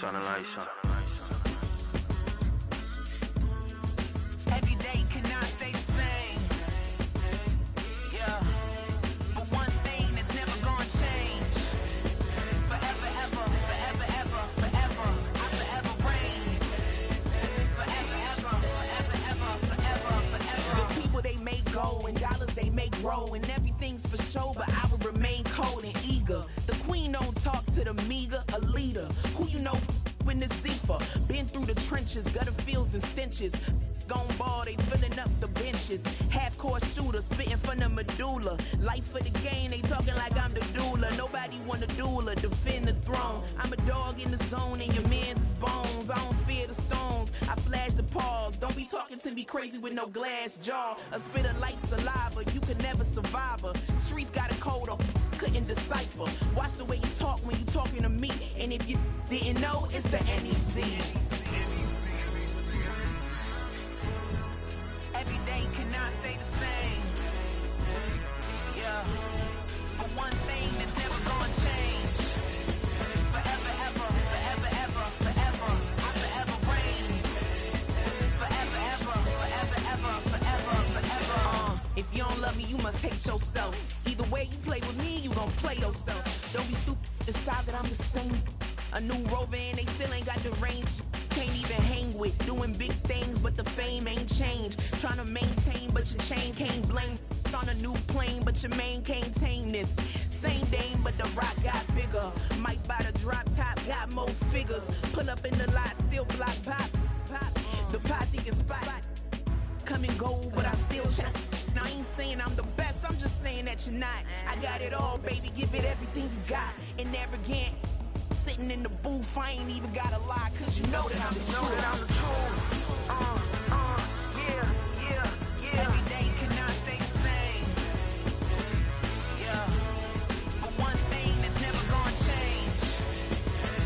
Turn the lights on. Every day cannot stay the same. Yeah. But one thing that's never gonna change. Forever, ever, forever, ever, forever. I forever reign. Forever, ever, forever, ever, forever, forever. The people they make go and dollars they make grow and everything's for show, but I will remain cold and eager. The queen don't talk to the meager, a leader. Who you know in the Zephyr? Been through the trenches, gutter fields and stenches. Gone ball, they filling up the benches. Half-court shooter, spitting from the medulla. Life for the game, they talking like I'm the doula. Nobody want a doula, defend the throne. I'm a dog in the zone and your man's is bones. I don't fear the stones, I flash the paws. Don't be talking to me crazy with no glass jaw. A spit of light saliva, you can never survive her. Streets got a code or couldn't decipher. Watch the way you talk when you talking to me. And if you didn't know, it's the NEC. Every day cannot stay the same. Yeah. But one thing that's never gonna change. Forever, ever, forever, ever, forever. I forever reign. Forever, ever, forever, ever, forever, forever. If you don't love me, you must hate yourself. Either way you play with me, you gon' play yourself. Don't be stupid, decide that I'm the same. A new rover and they still ain't got the range. Can't even hang with, doing big things, but the fame ain't changed. Trying to maintain, but your chain can't blame. On a new plane, but your main can't tame this. Same dame, but the rock got bigger. Might buy the drop top, got more figures. Pull up in the lot, still block pop. The posse can spot. Come and go, but I still check. Now I ain't saying I'm the best, I'm just saying that you're not. I got it all, baby, give it everything you got. And arrogant. Sitting in the booth, I ain't even gotta lie, cause you know that I'm the truth. Yeah. Every day cannot stay the same. Yeah. But one thing that's never gonna change.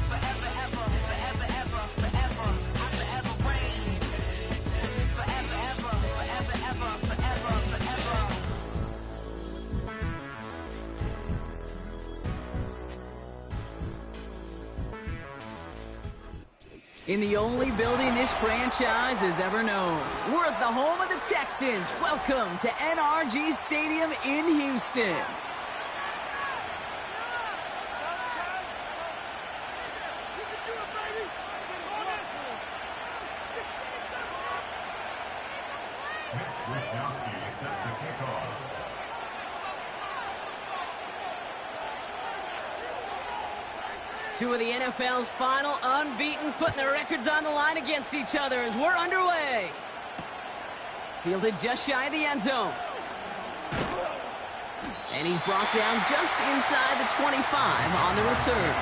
Forever, ever, forever, ever, forever. I forever reign. Forever, ever, forever, ever, forever, forever. In the only building this franchise has ever known. We're at the home of the Texans. Welcome to NRG Stadium in Houston. Two of the NFL's final unbeatens putting their records on the line against each other as we're underway. Fielded just shy of the end zone. And he's brought down just inside the 25 on the return.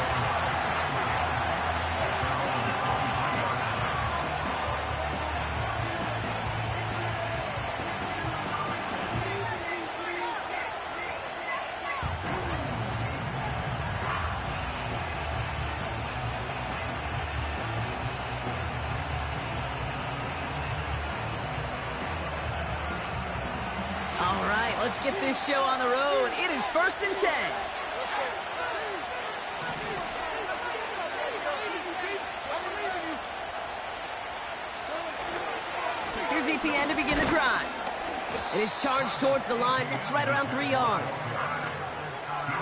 All right, let's get this show on the road. It is 1st and 10. Here's ETN to begin the drive. It is charged towards the line. That's right around 3 yards.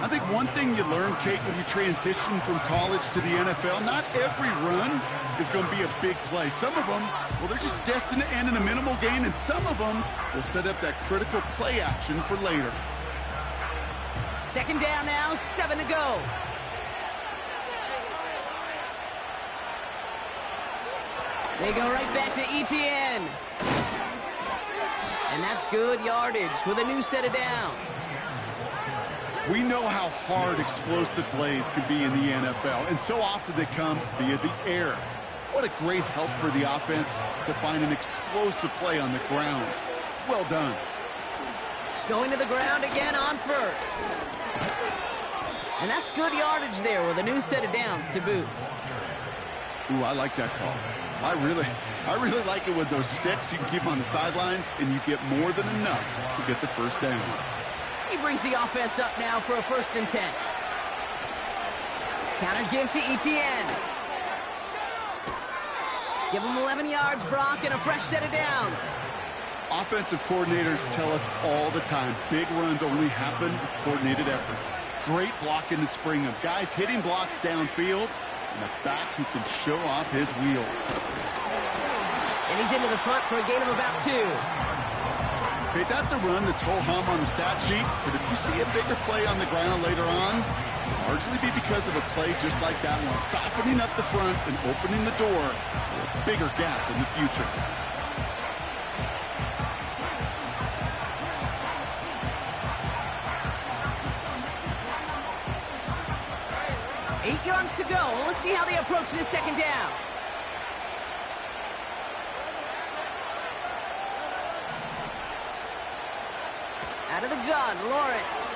I think one thing you learn, Kate, when you transition from college to the NFL, not every run is going to be a big play. Some of them, well, they're just destined to end in a minimal gain, and some of them will set up that critical play action for later. Second down now, 7 to go. They go right back to ETN. And that's good yardage with a new set of downs. We know how hard explosive plays can be in the NFL, and so often they come via the air. What a great help for the offense to find an explosive play on the ground. Well done. Going to the ground again on first. And that's good yardage there with a new set of downs to boot. Ooh, I like that call. I really like it with those sticks. You can keep them on the sidelines, and you get more than enough to get the first down. He brings the offense up now for a 1st and 10. Counter give to ETN. Give him 11 yards, Brock, and a fresh set of downs. Offensive coordinators tell us all the time, big runs only happen with coordinated efforts. Great block in the spring of guys hitting blocks downfield, and a back who can show off his wheels. And he's into the front for a gain of about 2. Okay, that's a run that's ho-hum on the stat sheet, but if you see a bigger play on the ground later on, it'll largely be because of a play just like that one, softening up the front and opening the door for a bigger gap in the future. Eight yards to go. Let's see how they approach this second down. Out of the gun, Lawrence.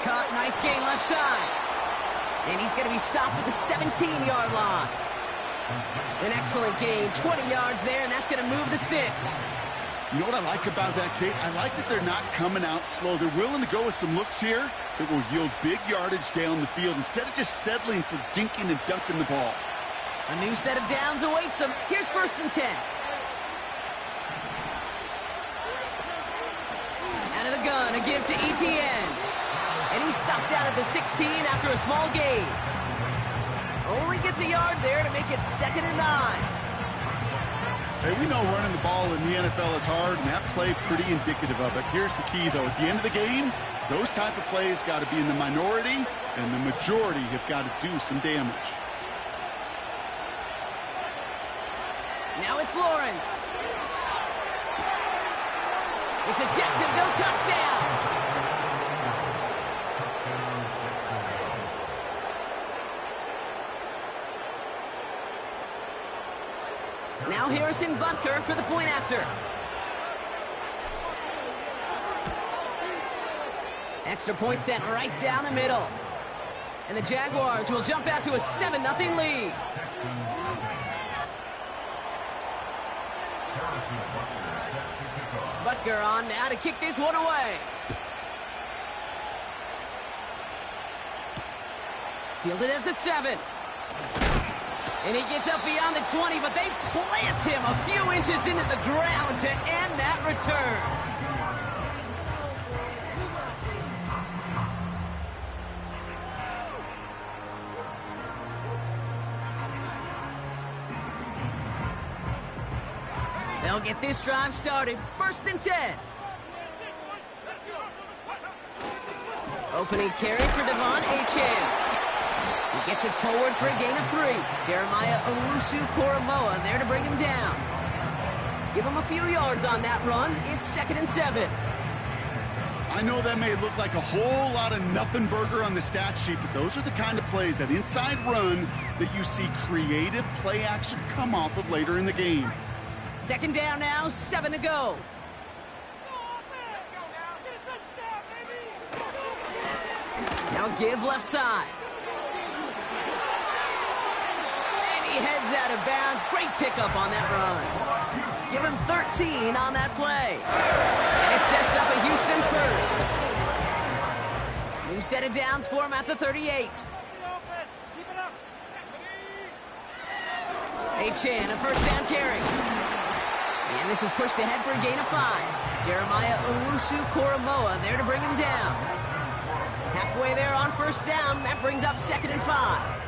Caught, nice gain left side. And he's going to be stopped at the 17-yard line. An excellent gain, 20 yards there, and that's going to move the sticks. You know what I like about that, Kate? I like that they're not coming out slow. They're willing to go with some looks here that will yield big yardage down the field instead of just settling for dinking and dunking the ball. A new set of downs awaits them. Here's 1st and 10. Out of the gun, a give to ETN. And he's stopped down at the 16 after a small gain. Only gets a yard there to make it 2nd and 9. Hey, we know running the ball in the NFL is hard, and that play pretty indicative of it. Here's the key, though. At the end of the game, those type of plays got to be in the minority, and the majority have got to do some damage. Now it's Lawrence. It's a Jacksonville touchdown. Now Harrison Butker for the point after. Extra point sent right down the middle. And the Jaguars will jump out to a 7-0 lead. Butker on now to kick this one away. Fielded at the 7. And he gets up beyond the 20, but they plant him a few inches into the ground to end that return. They'll get this drive started. 1st and 10. Opening carry for Devon Achane. He gets it forward for a gain of 3. Jeremiah Owusu-Koramoah there to bring him down. Give him a few yards on that run. It's 2nd and 7. I know that may look like a whole lot of nothing burger on the stat sheet, but those are the kind of plays, that inside run, that you see creative play action come off of later in the game. 2nd down now, 7 to go. Now give left side. He heads out of bounds. Great pickup on that run. Give him 13 on that play. And it sets up a Houston 1st. New set of downs for him at the 38. Achane, a 1st down carry. And this is pushed ahead for a gain of 5. Jeremiah Owusu-Koramoah there to bring him down. Halfway there on 1st down. That brings up 2nd and 5.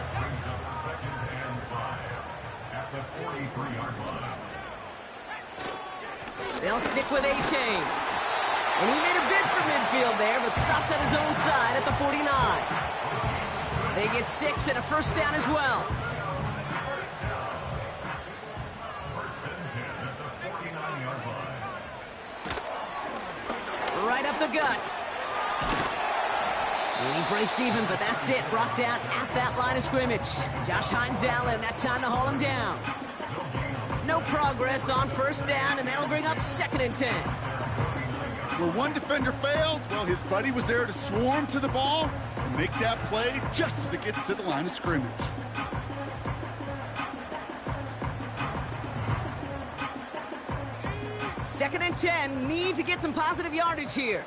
They'll stick with Achane. And he made a bid for midfield there, but stopped on his own side at the 49. They get 6 and a 1st down as well. Right up the gut. And he breaks even, but that's it. Brought down at that line of scrimmage. Josh Hines-Allen, that time to haul him down. No progress on 1st down, and that'll bring up 2nd and 10. Where one defender failed, well, his buddy was there to swarm to the ball and make that play just as it gets to the line of scrimmage. Second and 10, need to get some positive yardage here.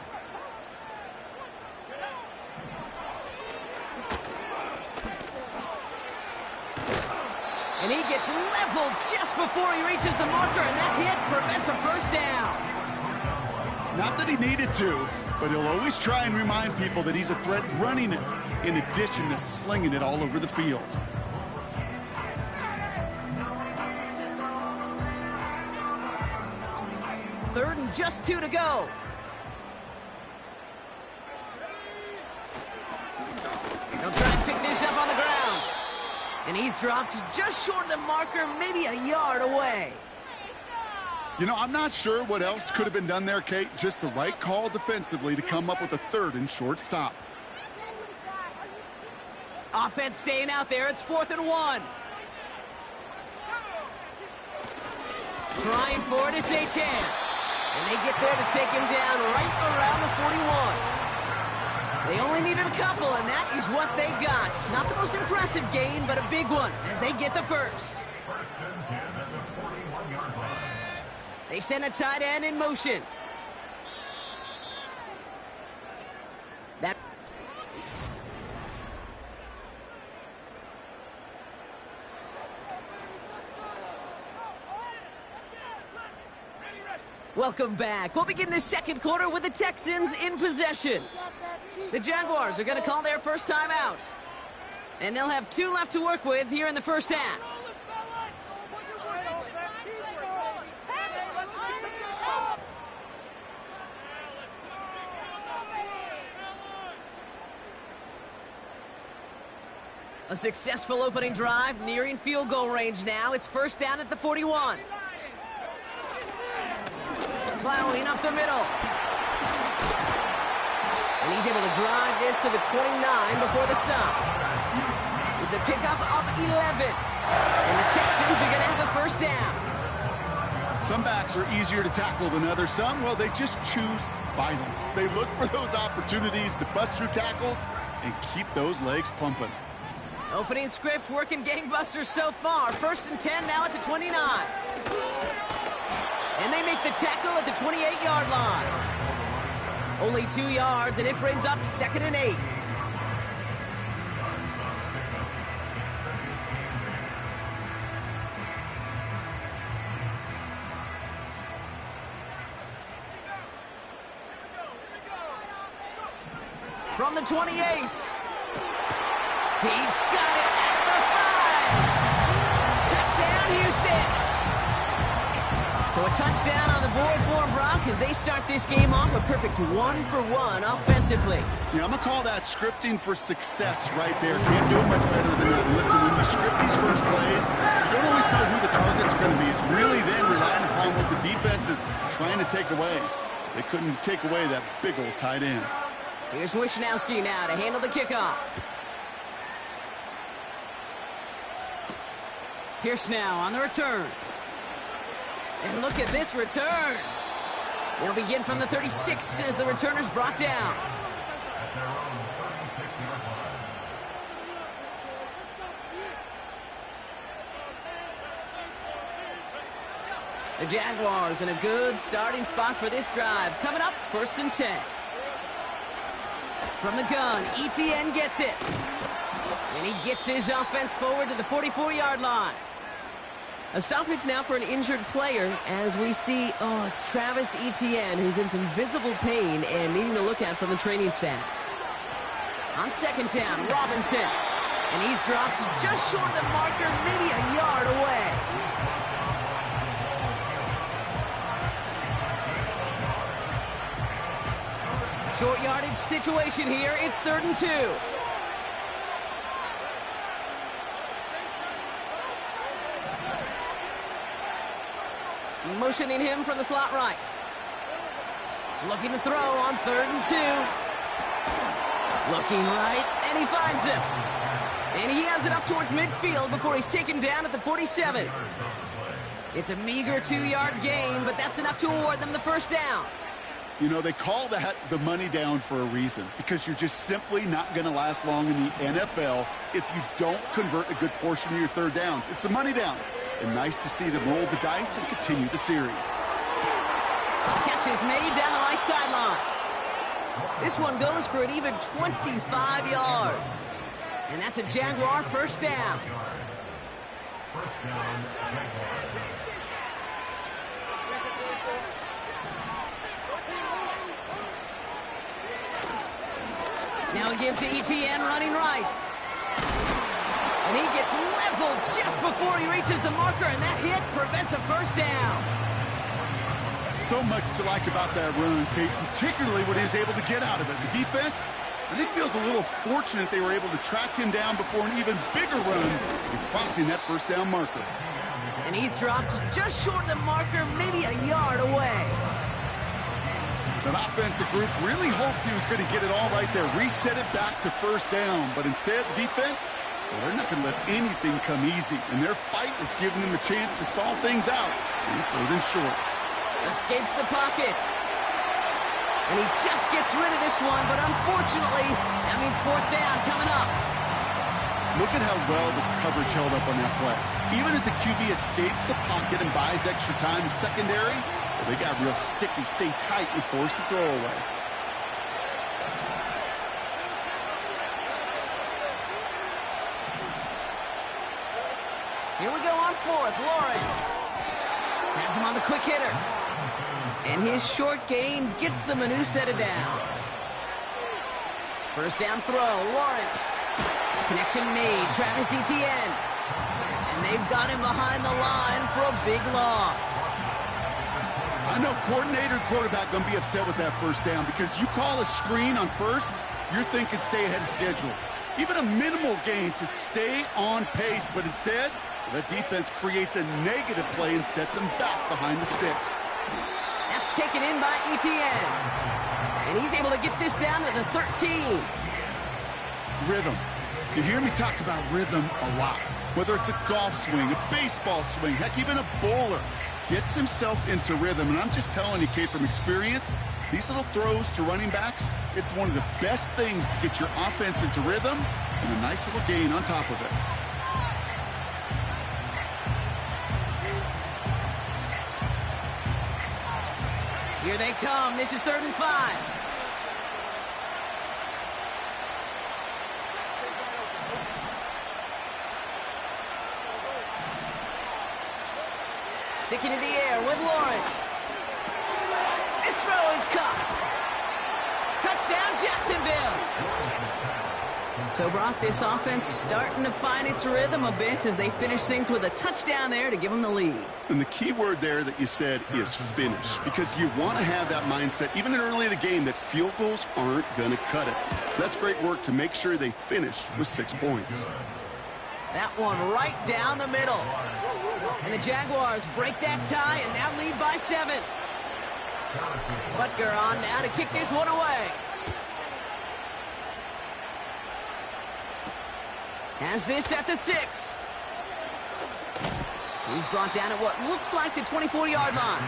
And he gets leveled just before he reaches the marker, and that hit prevents a first down. Not that he needed to, but he'll always try and remind people that he's a threat running it, in addition to slinging it all over the field. Third and just 2 to go. He'll try and pick this up on the ground. And he's dropped just short of the marker, maybe a yard away. You know, I'm not sure what else could have been done there, Kate. Just the right call defensively to come up with a third and short stop. Offense staying out there. It's 4th and 1. Trying for it, it's Achane. And they get there to take him down right around the 41. They only needed a couple, and that is what they got. Not the most impressive gain, but a big one as they get the first. They send a tight end in motion. That. Welcome back. We'll begin the second quarter with the Texans in possession. The Jaguars are going to call their first time out. And they'll have 2 left to work with here in the first half. A successful opening drive, nearing field goal range now. It's first down at the 41. Plowing up the middle. And he's able to drive this to the 29 before the stop. It's a pickup of 11. And the Texans are going to have a first down. Some backs are easier to tackle than others. Some, well, they just choose violence. They look for those opportunities to bust through tackles and keep those legs pumping. Opening script working gangbusters so far. First and 10 now at the 29. And they make the tackle at the 28-yard line. Only 2 yards, and it brings up 2nd and 8. From the 28. He's got it at the 5. Touchdown, Houston. So a touchdown on the board for Brock as they start this game off a perfect 1-for-1 offensively. Yeah, I'm going to call that scripting for success right there. Can't do it much better than that. And listen, when you script these first plays, you don't always know who the target's going to be. It's really then relying upon what the defense is trying to take away. They couldn't take away that big old tight end. Here's Wishnowski now to handle the kickoff. Pierce now on the return. And look at this return. They'll begin from the 36 as the returner's brought down. The Jaguars in a good starting spot for this drive. Coming up, 1st and 10. From the gun, ETN gets it. And he gets his offense forward to the 44-yard line. A stoppage now for an injured player as we see, it's Travis Etienne who's in some visible pain and needing to look at from the training staff. On 2nd down, Robinson. And he's dropped just short of the marker, maybe a yard away. Short yardage situation here. It's 3rd and 2. Motioning him from the slot right. Looking to throw on 3rd and 2. Looking right, and he finds him. And he has it up towards midfield before he's taken down at the 47. It's a meager 2-yard gain, but that's enough to award them the first down. You know, they call that the money down for a reason, because you're just simply not going to last long in the NFL if you don't convert a good portion of your 3rd downs. It's the money down. And nice to see them roll the dice and continue the series. Catch is made down the right sideline. This one goes for an even 25 yards. And that's a Jaguar first down. Now a give to ETN running right. And he gets leveled just before he reaches the marker, and that hit prevents a first down. So much to like about that run, Kate, particularly what he was able to get out of it. The defense, I think, feels a little fortunate they were able to track him down before an even bigger run in crossing that first down marker. And he's dropped just short of the marker, maybe a yard away. That offensive group really hoped he was going to get it all right there, reset it back to first down. But instead, the defense, well, they're not going to let anything come easy. And their fight is giving them a chance to stall things out. And third and short. Escapes the pocket. And he just gets rid of this one, but unfortunately, that means fourth down coming up. Look at how well the coverage held up on that play. Even as the QB escapes the pocket and buys extra time, the secondary, well, they got real sticky, stay tight, and force the throw away. Here we go on fourth. Lawrence has him on the quick hitter. And his short gain gets them a new set of downs. First down throw, Lawrence. Connection made, Travis Etienne. And they've got him behind the line for a big loss. I know coordinator and quarterback going to be upset with that first down because you call a screen on first, you're thinking stay ahead of schedule. Even a minimal gain to stay on pace, but instead, the defense creates a negative play and sets him back behind the sticks. That's taken in by Etienne. And he's able to get this down to the 13. Rhythm. You hear me talk about rhythm a lot. Whether it's a golf swing, a baseball swing, heck, even a bowler gets himself into rhythm. And I'm just telling you, Kate, from experience, these little throws to running backs, it's one of the best things to get your offense into rhythm and a nice little gain on top of it. Here they come. This is 3rd and 5. Sticking in the air with Lawrence. This throw is caught. Touchdown, Jacksonville. So, Brock, this offense starting to find its rhythm a bit as they finish things with a touchdown there to give them the lead. And the key word there that you said is finish, because you want to have that mindset, even early in the game, that field goals aren't going to cut it. So that's great work to make sure they finish with 6 points. That one right down the middle. And the Jaguars break that tie and now lead by 7. Butker on now to kick this one away. Has this at the 6. He's brought down at what looks like the 24-yard line.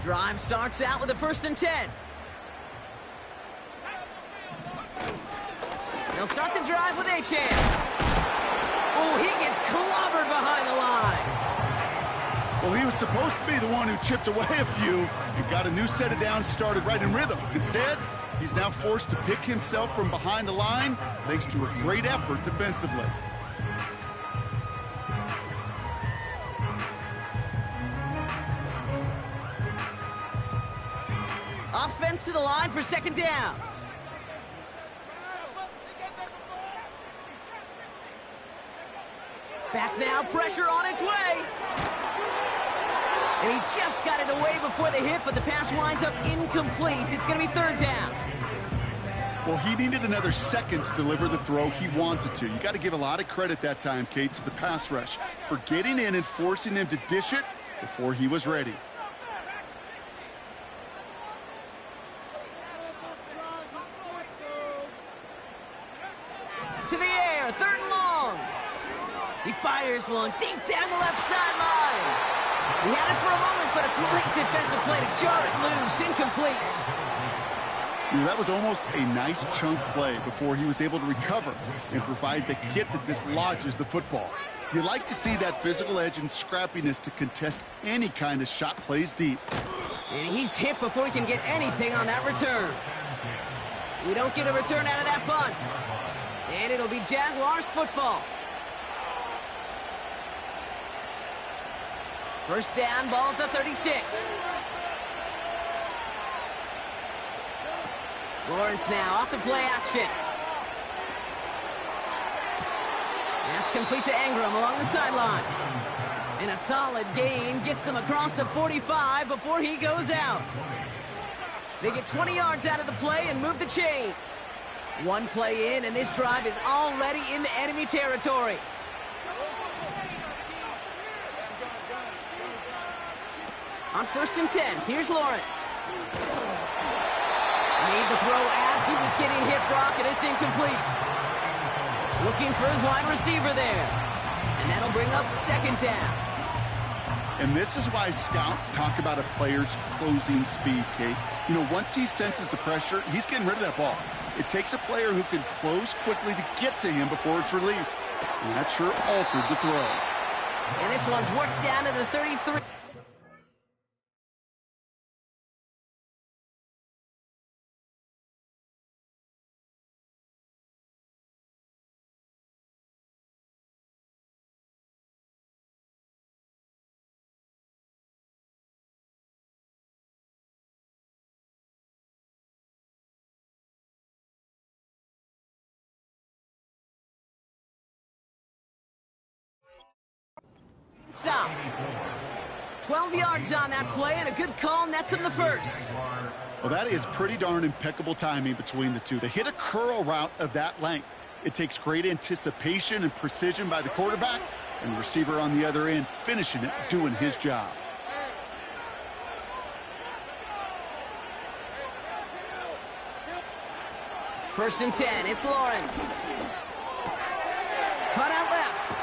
Drive starts out with a 1st and 10. They'll start the drive with Achane. Oh, he gets clobbered behind the line. Well, he was supposed to be the one who chipped away a few and got a new set of downs started right in rhythm. Instead, he's now forced to pick himself from behind the line thanks to a great effort defensively. Offense to the line for 2nd down. Back now, pressure on its way. And he just got it away before the hit, but the pass winds up incomplete. It's going to be 3rd down. Well, he needed another second to deliver the throw he wanted to. You got to give a lot of credit that time, Kate, to the pass rush for getting in and forcing him to dish it before he was ready. To the air, 3rd and long. He fires one deep down the left sideline. He had it for a moment, but a great defensive play to jar it loose, incomplete. Yeah, that was almost a nice chunk play before he was able to recover and provide the hit that dislodges the football. You like to see that physical edge and scrappiness to contest any kind of shot plays deep. And he's hit before he can get anything on that return. We don't get a return out of that punt. And it'll be Jaguars football. First down, ball at the 36. Lawrence now off the play action. That's complete to Ingram along the sideline. And a solid gain gets them across the 45 before he goes out. They get 20 yards out of the play and move the chains. One play in, and this drive is already into enemy territory. On 1st and 10, here's Lawrence. Made the throw as he was getting hit, Brock, and it's incomplete. Looking for his wide receiver there. And that'll bring up 2nd down. And this is why scouts talk about a player's closing speed, Kate. You know, once he senses the pressure, he's getting rid of that ball. It takes a player who can close quickly to get to him before it's released. And that sure altered the throw. And this one's worked down to the 33. Stopped. 12 yards on that play, and a good call nets him the first. Well, that is pretty darn impeccable timing between the two. To hit a curl route of that length, it takes great anticipation and precision by the quarterback, and the receiver on the other end finishing it, doing his job. First and 10, it's Lawrence. Cut out left.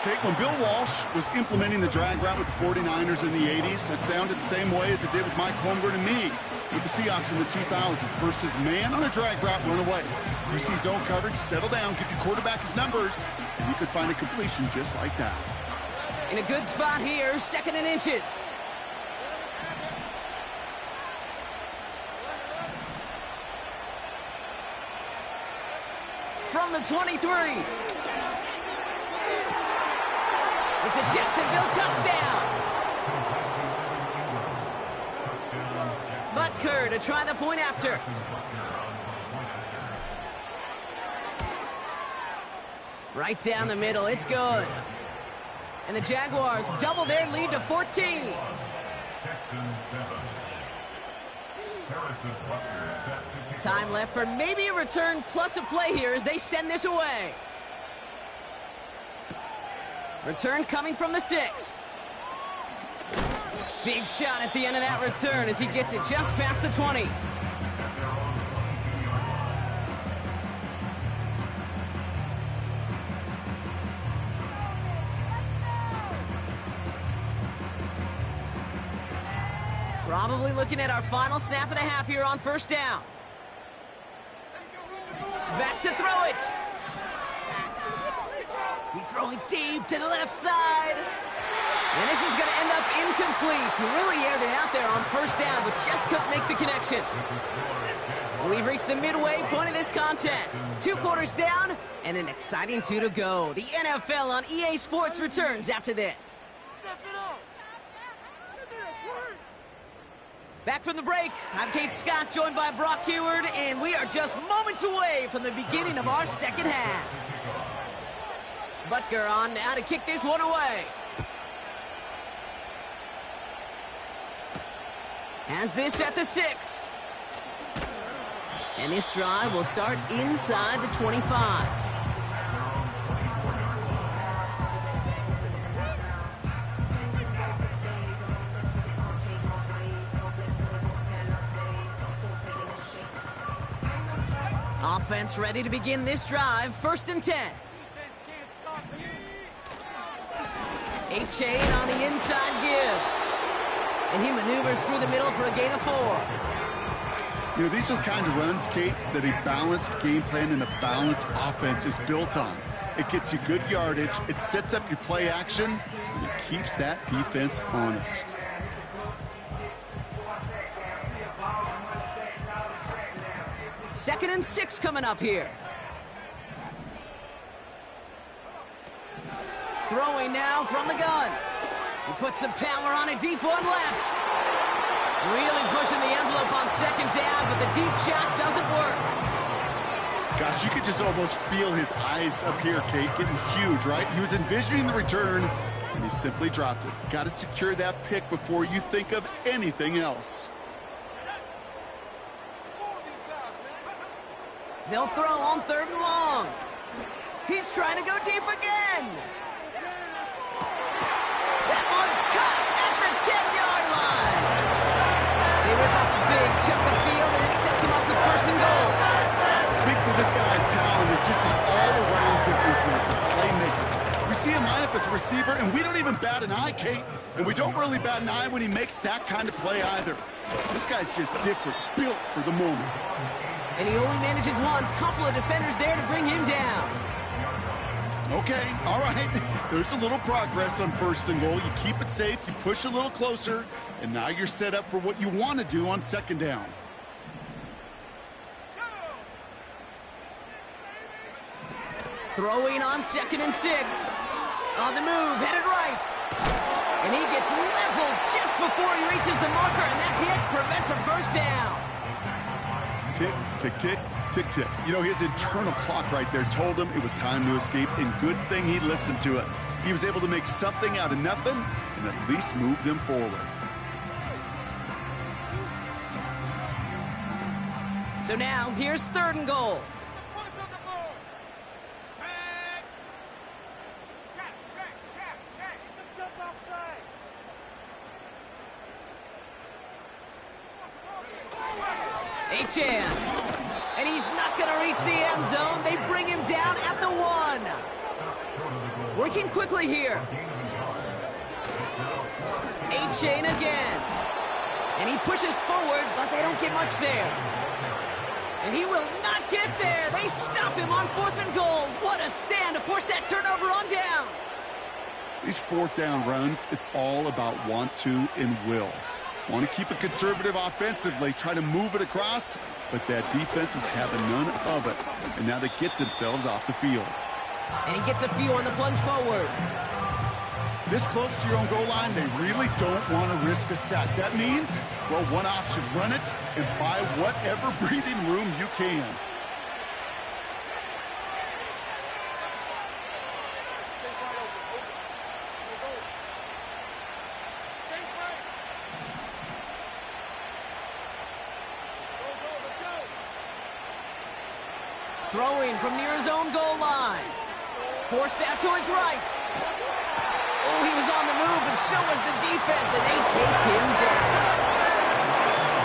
Kate, when Bill Walsh was implementing the drag route with the 49ers in the 80s, it sounded the same way as it did with Mike Holmgren and me with the Seahawks in the 2000s. Versus man on a drag route, run away. You see zone coverage, settle down, give your quarterback his numbers, and you could find a completion just like that. In a good spot here, 2nd and inches. From the 23. It's a Jacksonville touchdown. Butker to try the point after. Right down the middle, it's good. And the Jaguars double their lead to 14. Time left for maybe a return plus a play here as they send this away. Return coming from the 6. Big shot at the end of that return as he gets it just past the 20. Probably looking at our final snap of the half here on 1st down. Back to throw it. He's throwing deep to the left side. And this is going to end up incomplete. He really aired it out there on 1st down, but just couldn't make the connection. We've reached the midway point of this contest. 2 quarters down, and an exciting 2 to go. The NFL on EA Sports returns after this. Back from the break, I'm Kate Scott, joined by Brock Heward, and we are just moments away from the beginning of our 2nd half. Butker on now to kick this one away. Has this at the 6. And this drive will start inside the 25. Offense ready to begin this drive. 1st and 10. A-chain on the inside give. And he maneuvers through the middle for a gain of 4. You know, these are the kind of runs, Kate, that a balanced game plan and a balanced offense is built on. It gets you good yardage, it sets up your play action, and it keeps that defense honest. 2nd and 6 coming up here. Throwing now from the gun. He puts some power on a deep one left. Really pushing the envelope on 2nd down, but the deep shot doesn't work. Gosh, you could just almost feel his eyes up here, Kate, getting huge, right? He was envisioning the return, and he simply dropped it. Got to secure that pick before you think of anything else. They'll throw on 3rd and long. He's trying to go deep again. That one's cut at the 10-yard line. They rip off a big chunk of field, and it sets him up with 1st and goal. Speaks to this guy's talent as just an all-around difference maker, playmaker. We see him line up as a receiver, and we don't even bat an eye, Kate. And we don't really bat an eye when he makes that kind of play either. This guy's just different, built for the moment. And he only manages one. Couple of defenders there to bring him down. Okay, all right. There's a little progress on 1st and goal. You keep it safe, you push a little closer, and now you're set up for what you want to do on 2nd down. Throwing on 2nd and 6. On the move, headed right. And he gets leveled just before he reaches the marker, and that hit prevents a 1st down. Tick, tick, tick, tick, tick. You know, his internal clock right there told him it was time to escape, and good thing he listened to it. He was able to make something out of nothing and at least move them forward. So now, here's 3rd and goal. Achan, and he's not going to reach the end zone. They bring him down at the 1. Working quickly here. Achan again, and he pushes forward, but they don't get much there. And he will not get there. They stop him on 4th and goal. What a stand to force that turnover on downs. These 4th down runs, it's all about want to and will. Want to keep it conservative offensively, try to move it across, but that defense was having none of it. And now they get themselves off the field. And he gets a few on the plunge forward. This close to your own goal line, they really don't want to risk a sack. That means, well, one option, run it and buy whatever breathing room you can. Throwing from near his own goal line. Forced out to his right. Oh, he was on the move, and so was the defense, and they take him down.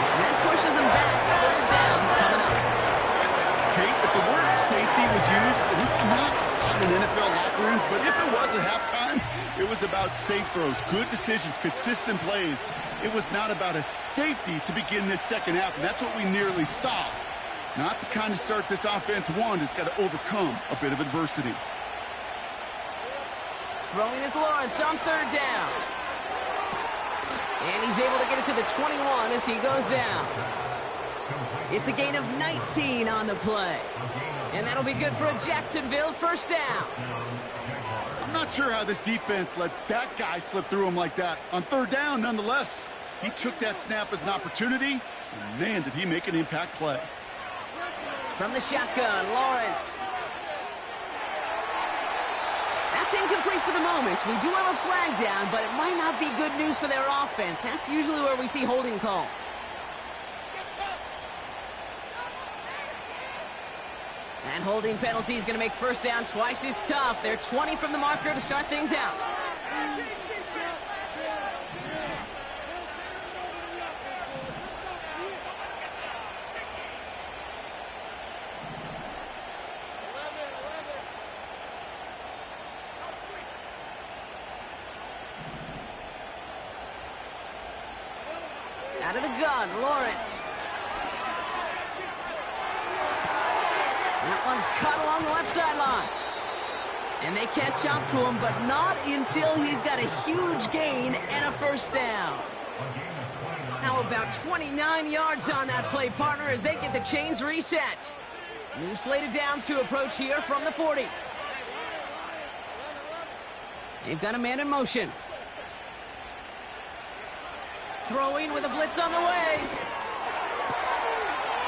And that pushes him back. 3rd down coming up. Kate, if the word safety was used, and it's not in NFL locker rooms, but if it was at halftime, it was about safe throws, good decisions, consistent plays. It was not about a safety to begin this 2nd half, and that's what we nearly saw. Not the kind of start this offense wanted. It's got to overcome a bit of adversity. Throwing is Lawrence on 3rd down. And he's able to get it to the 21 as he goes down. It's a gain of 19 on the play. And that'll be good for a Jacksonville 1st down. I'm not sure how this defense let that guy slip through him like that. On 3rd down, nonetheless, he took that snap as an opportunity, and man, did he make an impact play. From the shotgun, Lawrence. That's incomplete for the moment. We do have a flag down, but it might not be good news for their offense. That's usually where we see holding calls. And holding penalty is going to make 1st down twice as tough. They're 20 from the marker to start things out. Out of the gun, Lawrence. That one's cut along the left sideline. And they catch up to him, but not until he's got a huge gain and a 1st down. How about 29 yards on that play, partner, as they get the chains reset? New slated downs to approach here from the 40. They've got a man in motion. Throwing with a blitz on the way.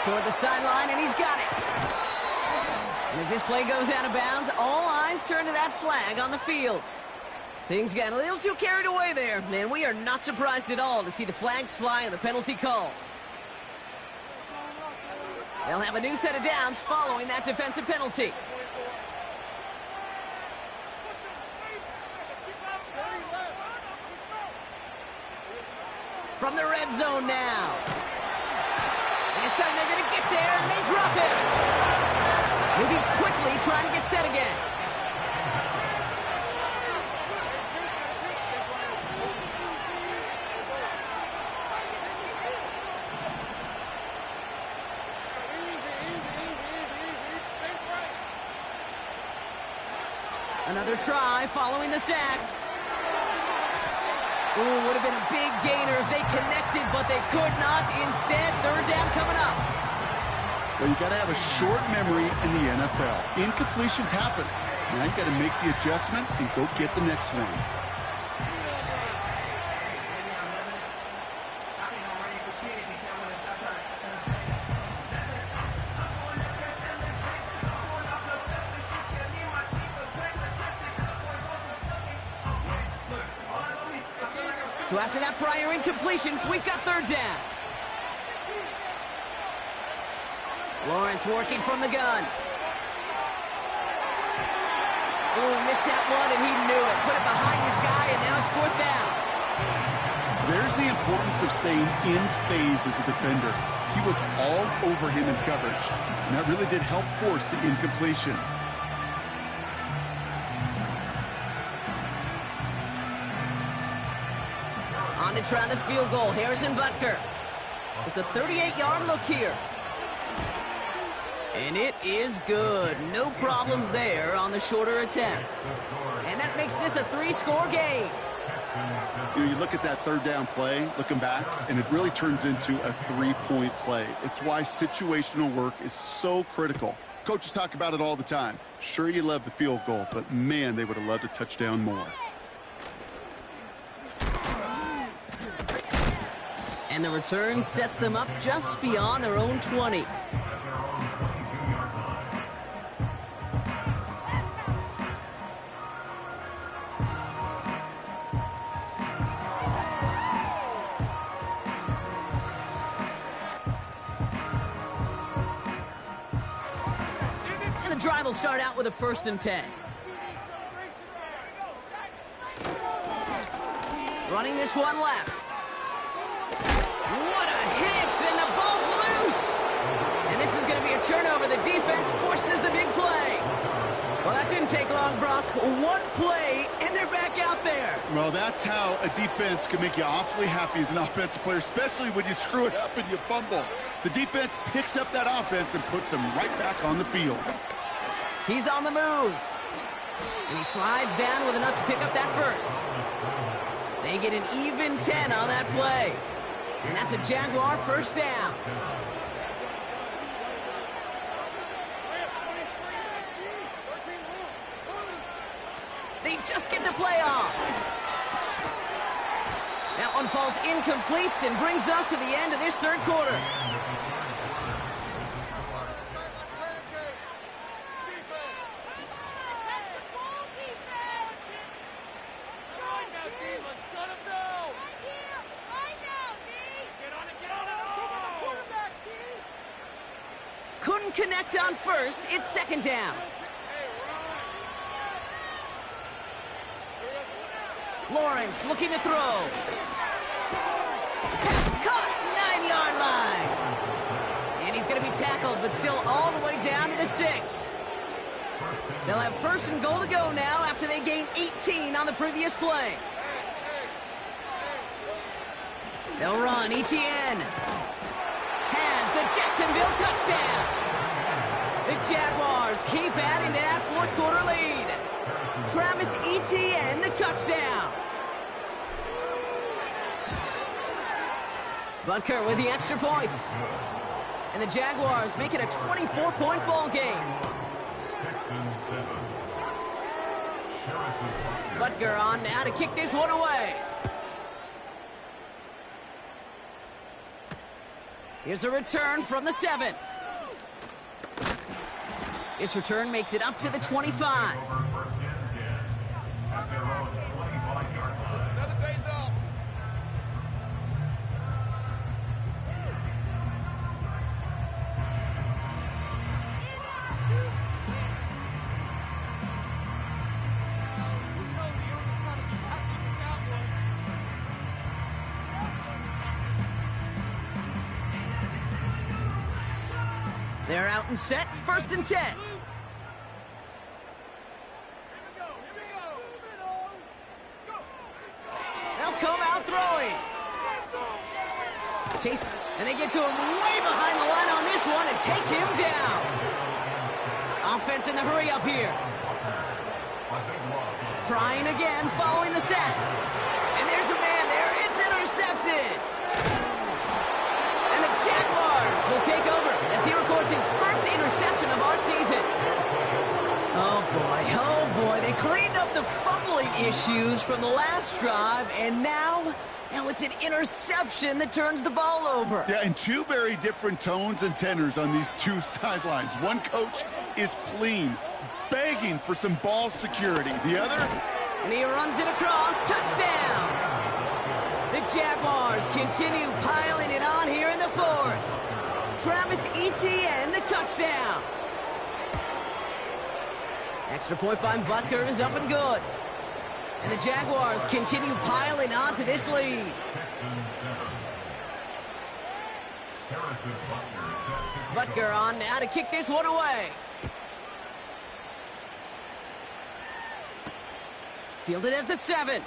Toward the sideline, and he's got it. And as this play goes out of bounds, all eyes turn to that flag on the field. Things got a little too carried away there, and we are not surprised at all to see the flags fly and the penalty called. They'll have a new set of downs following that defensive penalty. From the red zone now. This time they're going to get there, and they drop him. Moving quickly, trying to get set again. Another try following the sack. Ooh, would have been a big gainer if they connected, but they could not. Instead, third down coming up. Well, you got to have a short memory in the NFL. Incompletions happen. Now you got to make the adjustment and go get the next one. So after that prior incompletion, we've got third down. Lawrence working from the gun. Oh, missed that one, and he knew it. Put it behind his guy, and now it's fourth down. There's the importance of staying in phase as a defender. He was all over him in coverage, and that really did help force the incompletion. On to try the field goal, Harrison Butker. It's a 38-yard look here. And it is good. No problems there on the shorter attempt. And that makes this a 3-score game. You know, you look at that third down play, looking back, and it really turns into a 3-point play. It's why situational work is so critical. Coaches talk about it all the time. Sure, you love the field goal, but man, they would have loved a touchdown more. And the return sets them up just beyond their own 20. And the drive will start out with a 1st and 10. Running this one left. What a hit, and the ball's loose. And this is going to be a turnover. The defense forces the big play. Well, that didn't take long, Brock. One play, and they're back out there. Well, that's how a defense can make you awfully happy as an offensive player, especially when you screw it up and you fumble. The defense picks up that offense and puts them right back on the field. He's on the move. And he slides down with enough to pick up that first. They get an even 10 on that play. And that's a Jaguar first down. They just get the play off. That one falls incomplete and brings us to the end of this third quarter. Couldn't connect on first. It's second down. Lawrence looking to throw. Pass caught, 9-yard line. And he's going to be tackled, but still all the way down to the 6. They'll have 1st and goal to go now after they gained 18 on the previous play. They'll run. Etienne has the Jacksonville touchdown. The Jaguars keep adding to that fourth quarter lead. Travis Etienne, the touchdown. Butker with the extra point. And the Jaguars make it a 24-point ball game. Butker on now to kick this one away. Here's a return from the 7. This return makes it up to the 25. They're out and set, 1st and 10. They'll come out throwing. Chase, and they get to him way behind the line on this one and take him down. Offense in the hurry up here. Trying again, following the sack. And there's a man there, it's intercepted. And the Jaguars will take over as he records his first interception of our season. Oh boy, they cleaned up the fumbling issues from the last drive, and now it's an interception that turns the ball over. Yeah, and two very different tones and tenors on these two sidelines. One coach is pleading, begging for some ball security. The other? And he runs it across, touchdown! The Jaguars continue piling it on here in the 4th. Travis Etienne, the touchdown. Extra point by Butker is up and good. And the Jaguars continue piling on to this lead. Butker on now to kick this one away. Fielded at the 7.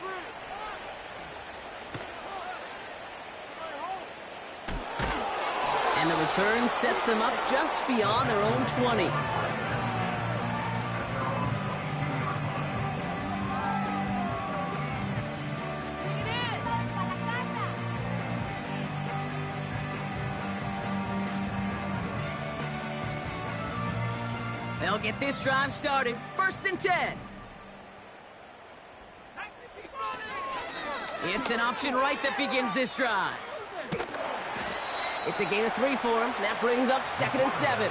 And the return sets them up just beyond their own 20. They'll get this drive started. 1st and 10. It's an option right that begins this drive. It's a gain of 3 for him. That brings up 2nd and 7.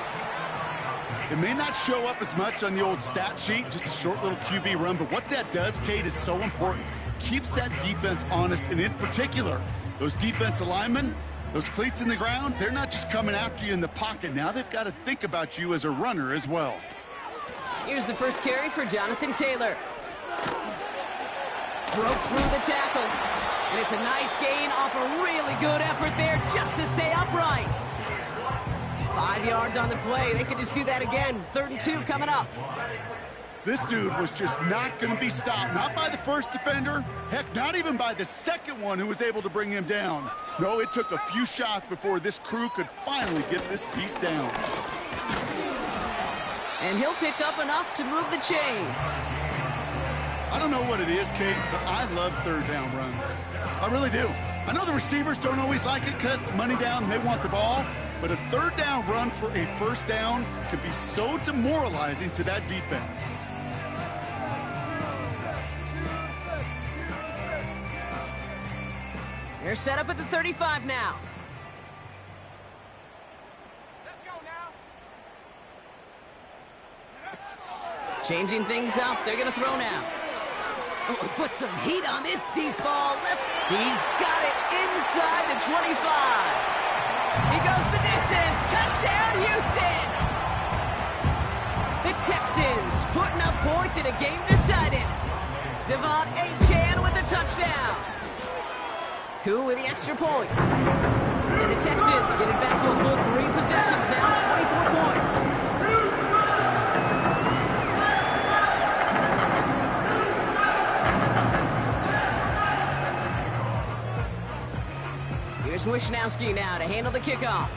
It may not show up as much on the old stat sheet, just a short little QB run, but what that does, Kate, is so important. Keeps that defense honest, and in particular, those defensive linemen, those cleats in the ground, they're not just coming after you in the pocket. Now they've got to think about you as a runner as well. Here's the first carry for Jonathan Taylor. Broke through the tackle. And it's a nice gain off a really good effort there just to stay upright. 5 yards on the play. They could just do that again. 3rd and 2 coming up. This dude was just not going to be stopped. Not by the first defender. Heck, not even by the second one who was able to bring him down. No, it took a few shots before this crew could finally get this piece down. And he'll pick up enough to move the chains. I don't know what it is, Kate, but I love 3rd down runs. I really do. I know the receivers don't always like it because money down, they want the ball. But a 3rd down run for a 1st down can be so demoralizing to that defense. They're set up at the 35 now. Let's go now. Changing things up. They're going to throw now. Oh, put some heat on this deep ball. Left. He's got it inside the 25. He goes the distance. Touchdown, Houston. The Texans putting up points in a game decided. Devon Achane with the touchdown. Koo with the extra point. And the Texans get it back to a full 3 possessions now, 24 points. Here's Wishnowski now to handle the kickoff.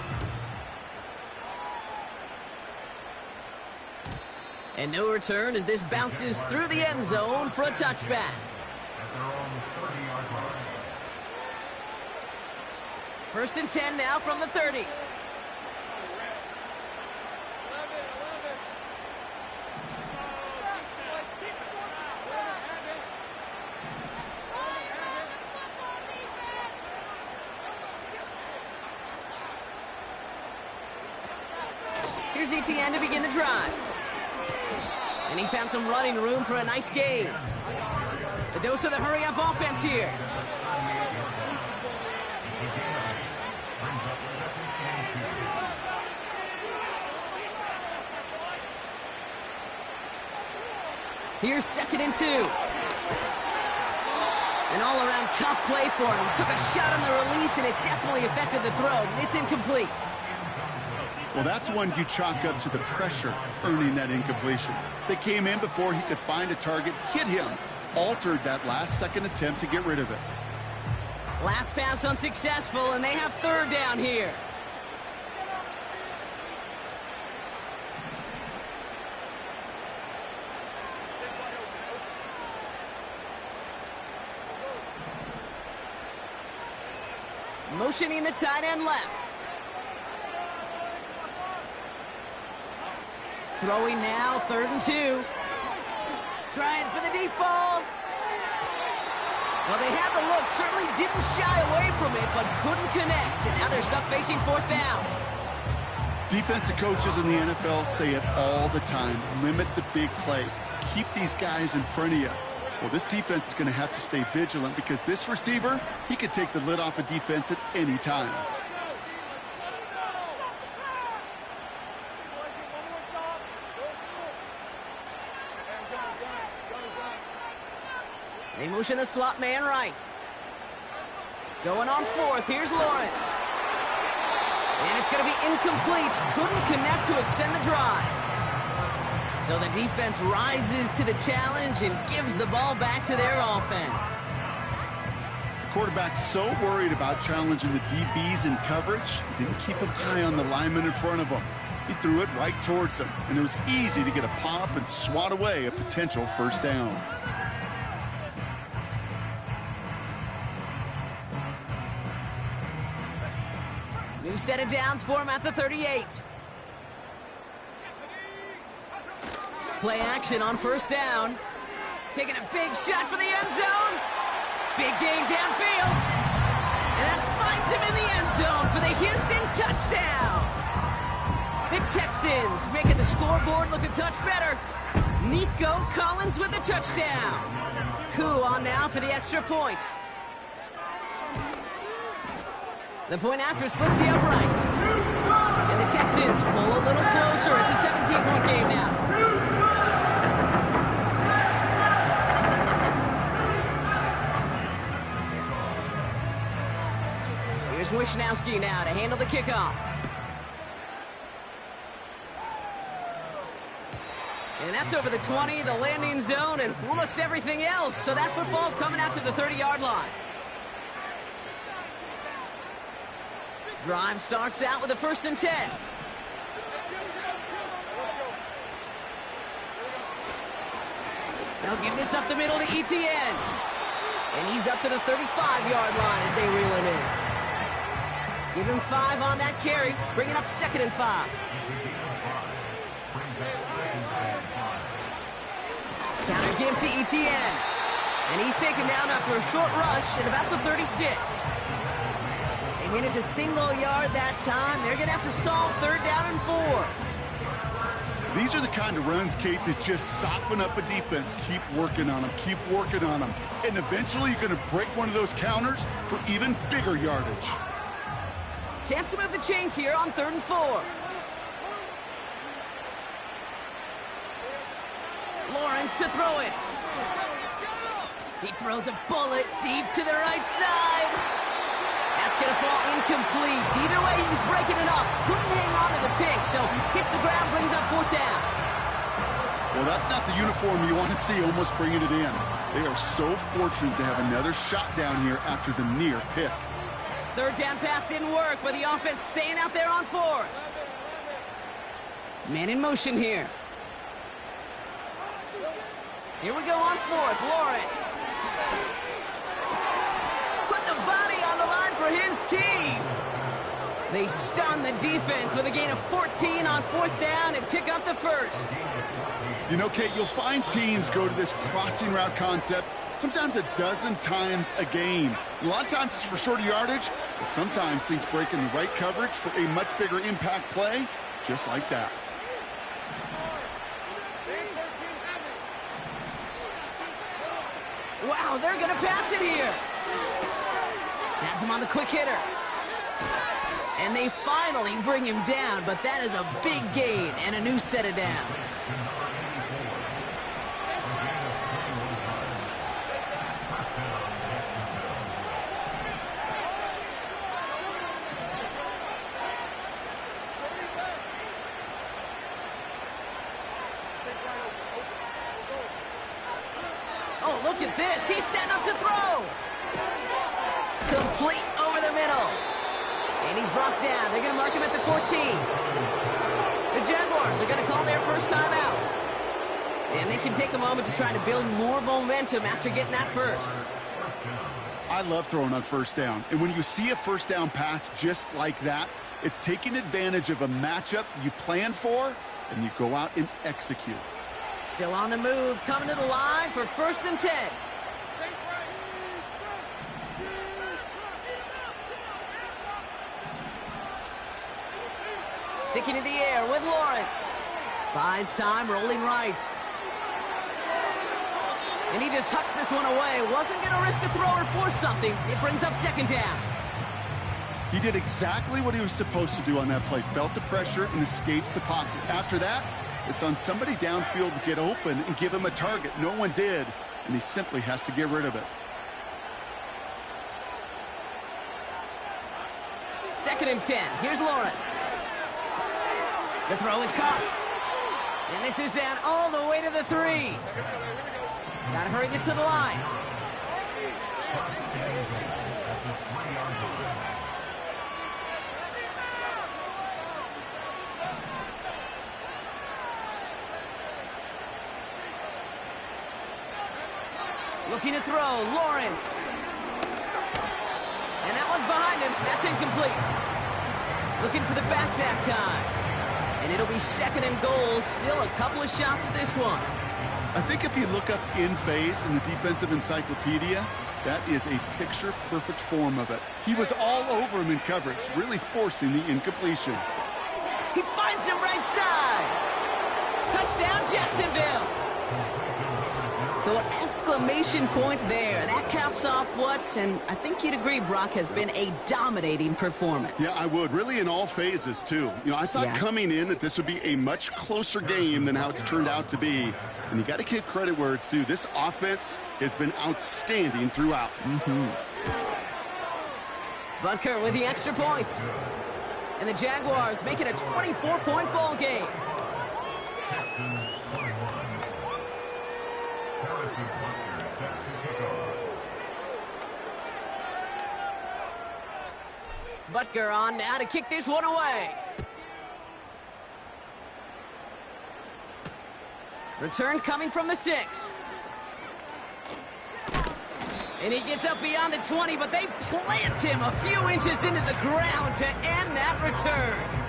And no return as this bounces through the end zone for a touchback. First and 10 now from the 30. Here's ETN to begin the drive. And he found some running room for a nice gain. A dose of the hurry-up offense here. Here's 2nd and 2. An all-around tough play for him. He took a shot on the release, and it definitely affected the throw. It's incomplete. Well, that's one you chalk up to the pressure earning that incompletion. They came in before he could find a target, hit him, altered that last-second attempt to get rid of it. Last pass unsuccessful, and they have 3rd down here. Motioning the tight end left. Throwing now, 3rd and 2. Trying for the deep ball. Well, they had the look, certainly didn't shy away from it, but couldn't connect. And now they're stuck facing 4th down. Defensive coaches in the NFL say it all the time. Limit the big play. Keep these guys in front of you. Well, this defense is going to have to stay vigilant because this receiver, he could take the lid off a defense at any time. They motion the slot man right. Going on 4th, here's Lawrence. And it's going to be incomplete. Couldn't connect to extend the drive. So the defense rises to the challenge and gives the ball back to their offense. The quarterback's so worried about challenging the DBs in coverage, he didn't keep an eye on the lineman in front of him. He threw it right towards him, and it was easy to get a pop and swat away a potential 1st down. New set of downs for him at the 38. Play action on 1st down. Taking a big shot for the end zone. Big gain downfield. And that finds him in the end zone for the Houston touchdown. The Texans making the scoreboard look a touch better. Nico Collins with the touchdown. Koo on now for the extra point. The point after splits the uprights. And the Texans pull a little closer. It's a 17-point game now. Here's Wishnowski now to handle the kickoff. And that's over the 20, the landing zone, and almost everything else. So that football coming out to the 30-yard line. Drive starts out with a 1st and 10. They'll give this up the middle to ETN. And he's up to the 35-yard line as they reel him in. Give him 5 on that carry, bringing up 2nd and 5. Counter give to ETN. And he's taken down after a short rush at about the 36. They made it to single yard that time. They're going to have to solve 3rd down and 4. These are the kind of runs, Kate, that just soften up a defense. Keep working on them. Keep working on them. And eventually you're going to break one of those counters for even bigger yardage. Chance to move the chains here on 3rd and 4. Lawrence to throw it. He throws a bullet deep to the right side. That's going to fall incomplete. Either way, he was breaking it up. Couldn't hang on to the pick, so hits the ground, brings up 4th down. Well, that's not the uniform you want to see almost bringing it in. They are so fortunate to have another shot down here after the near pick. 3rd down pass didn't work, but the offense staying out there on 4th. Man in motion here. Here we go on 4th. Lawrence. Put the body on the line for his team. They stun the defense with a gain of 14 on 4th down and pick up the first. You know, Kate, you'll find teams go to this crossing route concept sometimes a dozen times a game. A lot of times it's for shorter yardage, but sometimes things break in the right coverage for a much bigger impact play, just like that. Wow, they're going to pass it here. Has him on the quick hitter. And they finally bring him down, but that is a big gain and a new set of downs. Oh, look at this. He's setting up to throw. Complete over the middle. And he's brought down. They're going to mark him at the 14. The Jaguars are going to call their first time out. And they can take a moment to try to build more momentum after getting that first. I love throwing on first down. And when you see a first down pass just like that, it's taking advantage of a matchup you plan for, and you go out and execute. Still on the move, coming to the line for 1st and 10. Sticking in the air with Lawrence. Buys time, rolling right. And he just hucks this one away. Wasn't going to risk a throw or force something. It brings up 2nd down. He did exactly what he was supposed to do on that play. Felt the pressure and escapes the pocket. After that, it's on somebody downfield to get open and give him a target. No one did, and he simply has to get rid of it. 2nd and 10. Here's Lawrence. The throw is caught. And this is down all the way to the 3. Gotta hurry this to the line. Looking to throw, Lawrence. And that one's behind him. That's incomplete. Looking for the back time. And it'll be 2nd and goal. Still a couple of shots at this one. I think if you look up in phase in the defensive encyclopedia, that is a picture-perfect form of it. He was all over him in coverage, really forcing the incompletion. He finds him right side. Touchdown, Jacksonville. So an exclamation point there. That caps off what, and I think you'd agree, Brock, has been a dominating performance. Yeah, I would. Really in all phases, too. You know, I thought coming in that this would be a much closer game than how it's turned out to be. And you got to give credit where it's due. This offense has been outstanding throughout. Butker with the extra point. And the Jaguars make it a 24-point ball game. Butker on now to kick this one away. Return coming from the 6. And he gets up beyond the 20, but they plant him a few inches into the ground to end that return.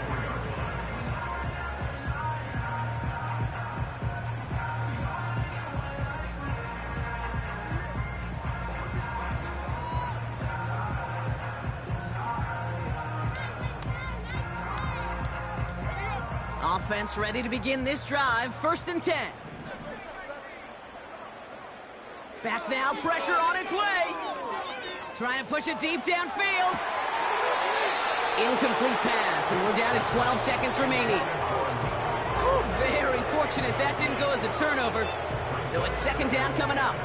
Offense ready to begin this drive. 1st and 10. Back now, pressure on its way. Trying to push it deep downfield. Incomplete pass, and we're down to 12 seconds remaining. Very fortunate that didn't go as a turnover. So it's 2nd down coming up.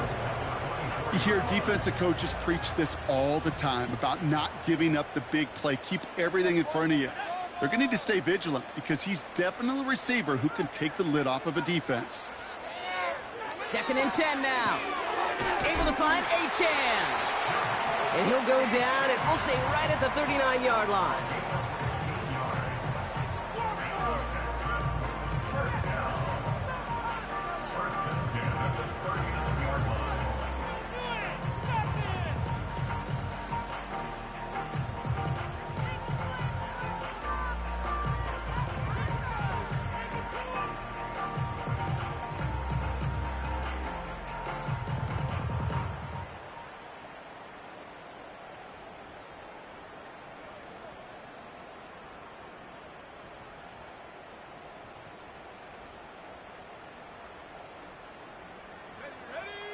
You hear defensive coaches preach this all the time about not giving up the big play. Keep everything in front of you. They're going to need to stay vigilant because he's definitely a receiver who can take the lid off of a defense. 2nd and 10 now. Able to find Achane. And he'll go down, and we'll say right at the 39-yard line.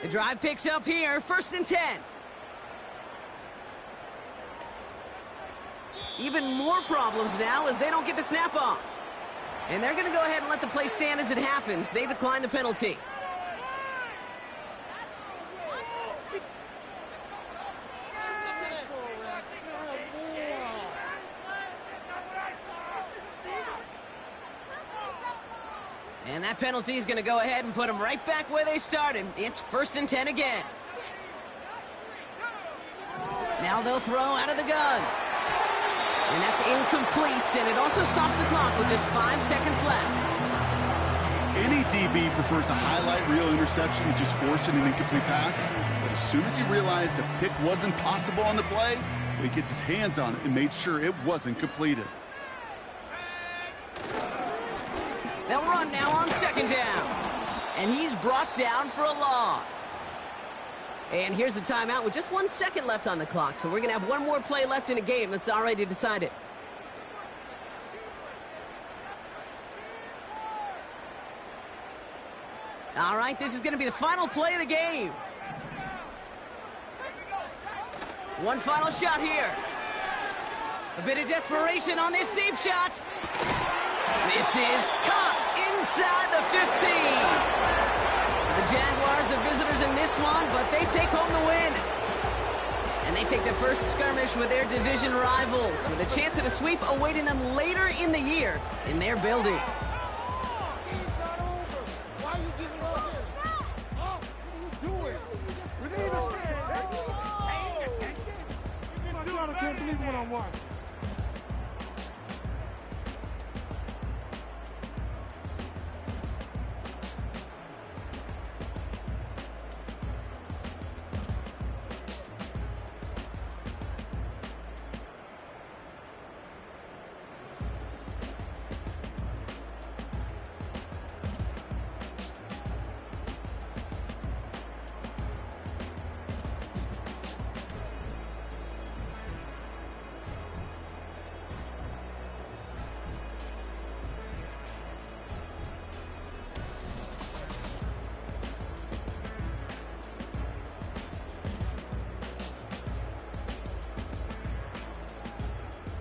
The drive picks up here, 1st and 10. Even more problems now as they don't get the snap off. And they're going to go ahead and let the play stand as it happens. They decline the penalty. And that penalty is going to go ahead and put them right back where they started. It's 1st and 10 again. Now they'll throw out of the gun. And that's incomplete, and it also stops the clock with just 5 seconds left. Any DB prefers a highlight reel interception to just forcing an incomplete pass. But as soon as he realized a pick wasn't possible on the play, he gets his hands on it and made sure it wasn't completed. They'll run now on 2nd down. And he's brought down for a loss. And here's the timeout with just 1 second left on the clock. So we're going to have one more play left in a game that's already decided. All right, this is going to be the final play of the game. One final shot here. A bit of desperation on this deep shot. This is caught inside the 15. The Jaguars, the visitors in this one, but they take home the win. And they take the first skirmish with their division rivals, with a chance at a sweep awaiting them later in the year in their building. I can't believe what I watched.